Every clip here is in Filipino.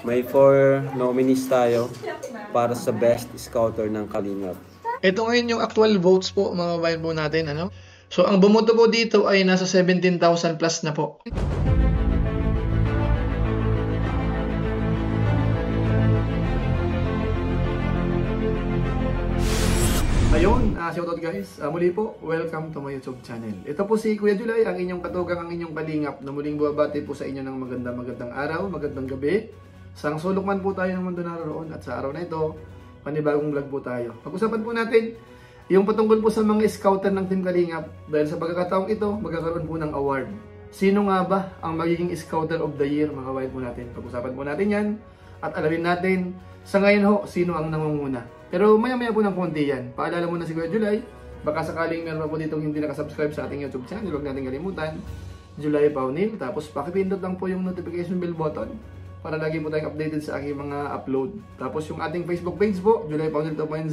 May 4 nominees tayo para sa Best Scouter ng Kalingap. Ito ngayon yung actual votes po, mga kabayan po natin. So, ang bumoto po dito ay nasa 17,000 plus na po. Ayun, shoutout guys. Muli po, welcome to my YouTube channel. Ito po si Kuya July, ang inyong katugang, ang inyong kalingap na muling bumabati po sa inyo ng magandang araw, magandang gabi. Sang sulok man po tayo ng mundo naroon at sa araw na ito, panibagong vlog po tayo. Pag-usapan po natin yung patungkol po sa mga scouter ng Team Kalingap dahil sa pagkakataong ito, magkakaroon po ng award. Sino nga ba ang magiging Scouter of the Year, mga kabayan po natin? Pag-usapan po natin yan at alamin natin sa ngayon ho, sino ang nangunguna. Pero maya-maya po ng konti yan. Paalala muna si Kuya July, baka sakaling meron pa po ditong hindi nakasubscribe sa ating YouTube channel, huwag natin kalimutan, July Paunil. Tapos pakipindot lang po yung notification bell button para lagi po tayong updated sa aking mga upload. Tapos yung ating Facebook page po, July Paunil 2.0,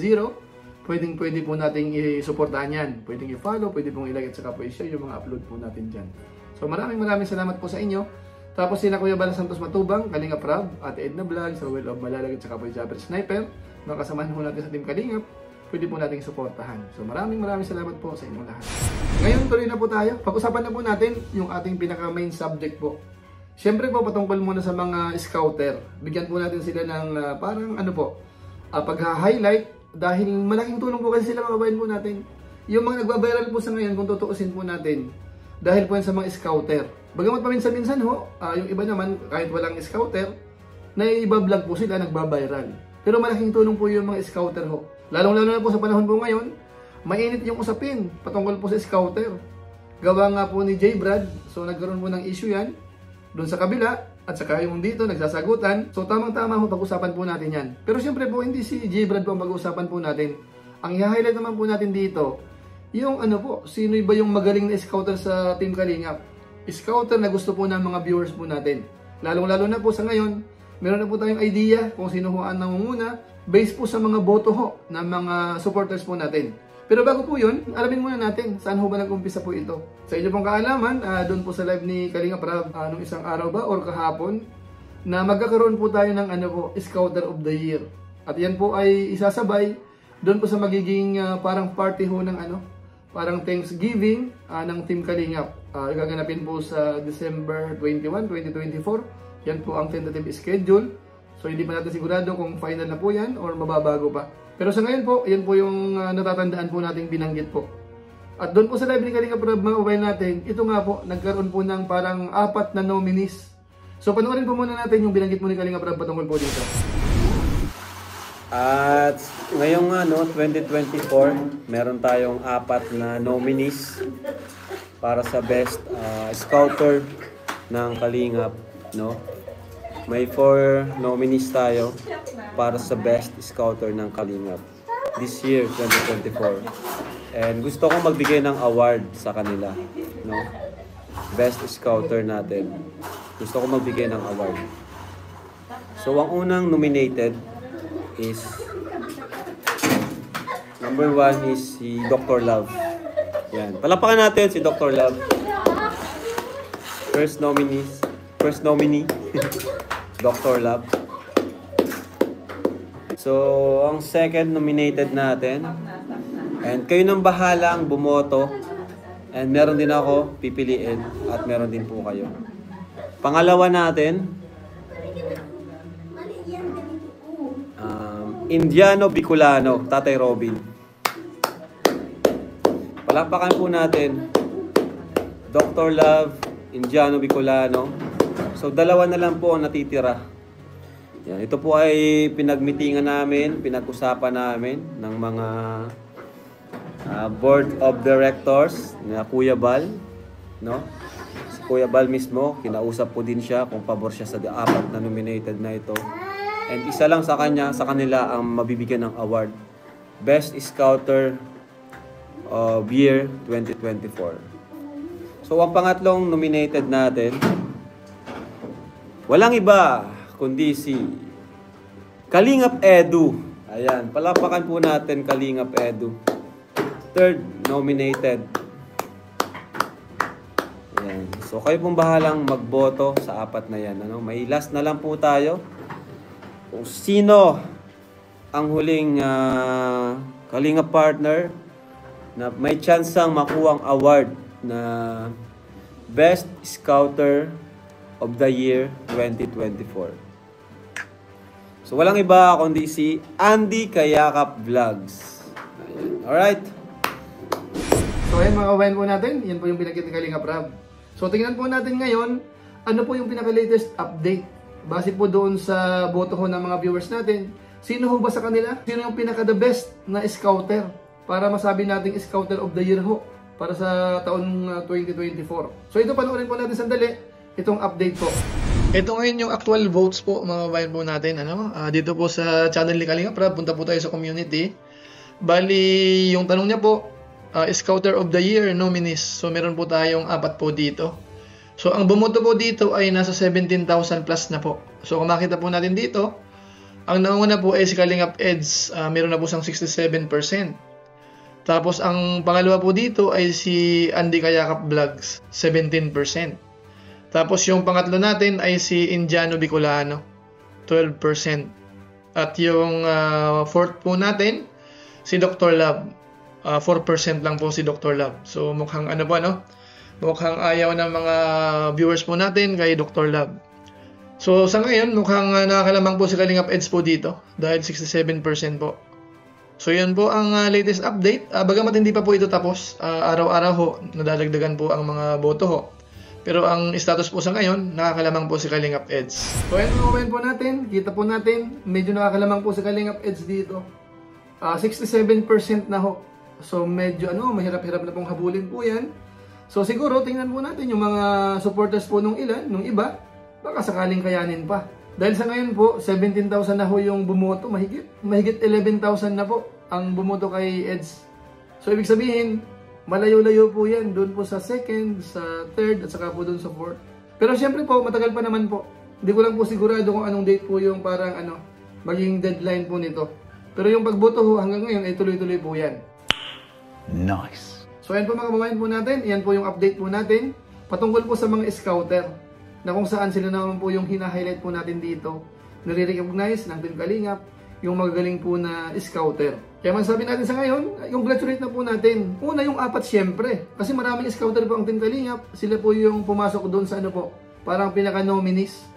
pwede po nating i-supportahan yan. Pwedeng i-follow, pwede pong i-like at saka po i-share yung mga upload po natin dyan. So maraming salamat po sa inyo. Tapos sina Kuya Bala Santos Matubang, Kalingap Rab, Ate Edna Vlog, sa Well of Malalag at saka po yung Jabber Sniper, mga kasamahan po natin sa Team Kalingap, pwede po nating suportahan. So maraming salamat po sa inyong lahat. Ngayon tuloy na po tayo. Pag-usapan na po natin yung ating pinaka-main subject po. Siyempre po patungkol muna sa mga scouter. Bigyan po natin sila ng parang pag-highlight dahil malaking tulong po kasi sila, mga kabayan po natin. Yung mga nagbabiral po sa ngayon, kung tutuusin po natin, dahil po yan sa mga scouter. Bagamat paminsan-minsan ho, yung iba naman kahit walang scouter, naiba-vlog po sila, nagbabiral. Pero malaking tulong po yung mga scouter ho. Lalong-lalo na po sa panahon po ngayon, mainit yung usapin patungkol po sa scouter. Gawa nga po ni J. Brad, so nagkaroon po ng issue yan doon sa kabila, at saka yung dito nagsasagutan. So tamang-tama ho, pag-usapan po natin yan. Pero siyempre po, hindi si J. Brad po ang pag-usapan po natin. Ang i-highlight naman po natin dito, yung sino ba yung magaling na scouter sa Team Kalingap? Scouter na gusto po ng mga viewers po natin. Lalong-lalo na po sa ngayon, meron na po tayong idea kung sino ho ang nangunguna based po sa mga boto ho ng mga supporters po natin. Pero bago po yun, alamin muna natin saan ho ba nag-umpisa po ito. Sa inyo pong kaalaman, doon po sa live ni Kalingap Rab nung isang araw ba or kahapon, na magkakaroon po tayo ng Scouter of the Year. At yan po ay isasabay doon po sa magiging parang party ho ng parang Thanksgiving ng Team Kalingap. Gaganapin po sa December 21, 2024. Yan po ang tentative schedule. So hindi pa natin sigurado kung final na po yan or mababago pa. Pero sa ngayon po, yan po yung natatandaan po nating binanggit po. At doon po sa live ni Kalingap Rab, mga kabayan natin, ito nga po, nagkaroon po ng parang 4 na nominees. So panoorin po muna natin yung binanggit mo ni Kalingap Rab patungkol po dito. At ngayong 2024, meron tayong 4 na nominees para sa Best Scouter ng Kalingap, no? May 4 nominees tayo para sa Best Scouter ng Kalingap this year, 2024. And gusto kong magbigay ng award sa kanila, no? Best Scouter natin. Gusto kong magbigay ng award. So ang unang nominated is number 1 is si Dr. Love. Yan. Palapakan natin si Dr. Love. First nominee Dr. Love. So, ang second nominated natin, and kayo nang bahala ang bumoto, and meron din ako pipiliin at meron din po kayo. Pangalawa natin, Indiano Bicolano, Tatay Robin. Palapakan po natin Dr. Love, Indiano Bicolano. So dalawa na lang po ang natitira. Yan, ito po ay pinagmitingan namin, pinag-usapan namin ng mga Board of Directors na Kuya Bal, no? Si Kuya Bal mismo, kinausap po din siya kung pabor siya sa 4 na nominated na ito. And isa lang sa kanila ang mabibigyan ng award, Best Scouter of Year 2024. So ang pangatlong nominated natin, walang iba kundi si Kalingap Edu. Ayan, palapakan po natin Kalingap Edu. Third nominated. Ayan. So kayo pong bahalang magboto sa 4 na yan. May last na lang po tayo. kung sino ang huling Kalingap partner na may chansang makuha ang award na Best Scouter of the Year 2024. So walang iba kundi si Andy Kayakap Vlogs. Alright. So ayan mga kabayan po natin, yan po yung pinakita ni Kalingap Rab. So tingnan po natin ngayon, ano po yung pinaka-latest update. Base po doon sa boto ho ng mga viewers natin, sino ho ba sa kanila? Sino yung pinaka-the best na scouter? Para masabi nating Scouter of the Year ho para sa taon 2024. So ito, panoorin po natin sandali itong update po. Ito ngayon yung actual votes po mga kabayan po natin. Dito po sa channel ni Kalingap Rab, punta po tayo sa community. Bali, yung tanong niya po, Scouter of the Year nominees. So meron po tayong 4 po dito. So ang bumoto po dito ay nasa 17,000 plus na po. So kung makita po natin dito, ang nauna po ay si Kalingap Eds, meron na po siyang 67%. Tapos ang pangalawa po dito ay si Andy Kayakap Vlogs, 17%. Tapos yung pangatlo natin ay si Indiano Bicolano, 12%. At yung fourth po natin, si Dr. Love, 4% lang po si Dr. Love. So mukhang mukhang ayaw ng mga viewers po natin kay Dr. Love. So sa ngayon, mukhang nakakalamang po si Kalingap Eds po dito dahil 67% po. So yun po ang latest update. Bagamat hindi pa po ito tapos, araw-araw ho, nadadagdagan po ang mga boto ho. Pero ang status po sa ngayon, nakakalamang po si Kalingap Eds. So ayun mga kabayan po natin, kita po natin, medyo nakakalamang po si Kalingap Eds dito. 67% na ho. So medyo mahirap-hirap na pong habulin po yan. So siguro tingnan po natin yung mga supporters po nung iba, baka sakaling kayanin pa. Dahil sa ngayon po, 17,000 na ho yung bumoto, mahigit 11,000 na po ang bumoto kay Eds. So ibig sabihin, malayo-layo po yan, doon po sa second, sa third, at saka po doon sa fourth. Pero syempre po, matagal pa naman po. Hindi ko lang po sigurado kung anong date po yung parang maging deadline po nito. Pero yung pagboto ho hanggang ngayon ay tuloy-tuloy po yan. Nice. So ayan po mga kababayan po natin, yan po yung update po natin patungkol po sa mga scouter na kung saan sila naman po yung hina-highlight po natin dito, nare-recognize ng Team Kalingap yung magagaling po na scouter. Kaya masasabi natin sa ngayon, yung congratulate na po natin. Una yung 4 syempre, kasi maraming scouter po ang Team Kalingap, sila po yung pumasok doon sa parang pinaka-nominees.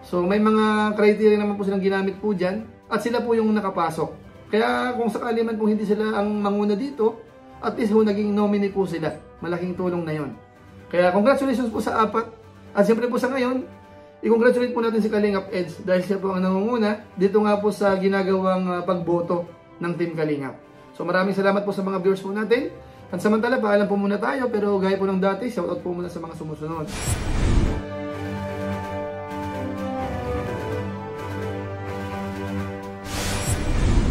So may mga criteria naman po silang ginamit po dyan, at sila po yung nakapasok. Kaya kung sakali man po hindi sila ang manguna dito, at least naging nominee po sila. Malaking tulong na yon. Kaya congratulations po sa 4. At siyempre po sa ngayon, i-congratulate po natin si Kalingap Eds dahil siya po ang nangunguna dito nga po sa ginagawang pagboto ng Team Kalingap. So maraming salamat po sa mga viewers po natin. At samantala, paalam po muna tayo, pero gaya po ng dati, shoutout po muna sa mga sumusunod.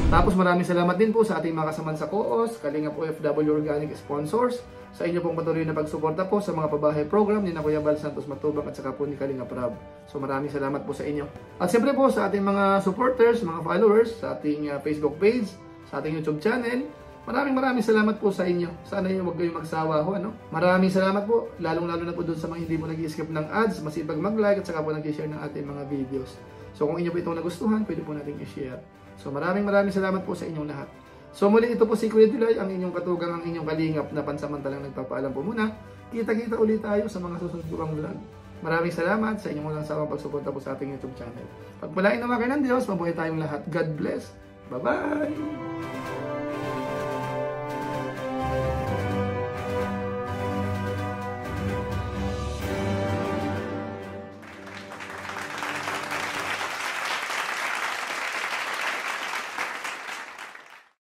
Tapos maraming salamat din po sa ating mga kasaman sa COOS, Kalingap OFW Organic Sponsors, sa inyo pong patuloy na pagsuporta po sa mga pabahay program ni Kuya Bal Santos Matubang at saka po ni Kalingap Rab. So maraming salamat po sa inyo. At siyempre po sa ating mga supporters, mga followers, sa ating Facebook page, sa ating YouTube channel, maraming salamat po sa inyo. Sana huwag kayong magsawa ho, Maraming salamat po, lalong-lalo na po doon sa mga hindi po nag-skip ng ads, masipag mag-like at saka po nag-share ng ating mga videos. So kung inyo po itong nagustuhan, pwede po natin i-share. So maraming salamat po sa inyong lahat. So muli, ito po si Kuya July, ang inyong katugang, ang inyong kalingap na pansamantalang nagpapaalam po muna. Kita-kita ulit tayo sa mga susunod ko pang vlog. Maraming salamat sa inyong walang sawang pagsuporta po sa ating YouTube channel. Pagpalain naman kayo ng Diyos, mabuhay tayong lahat. God bless. Bye-bye!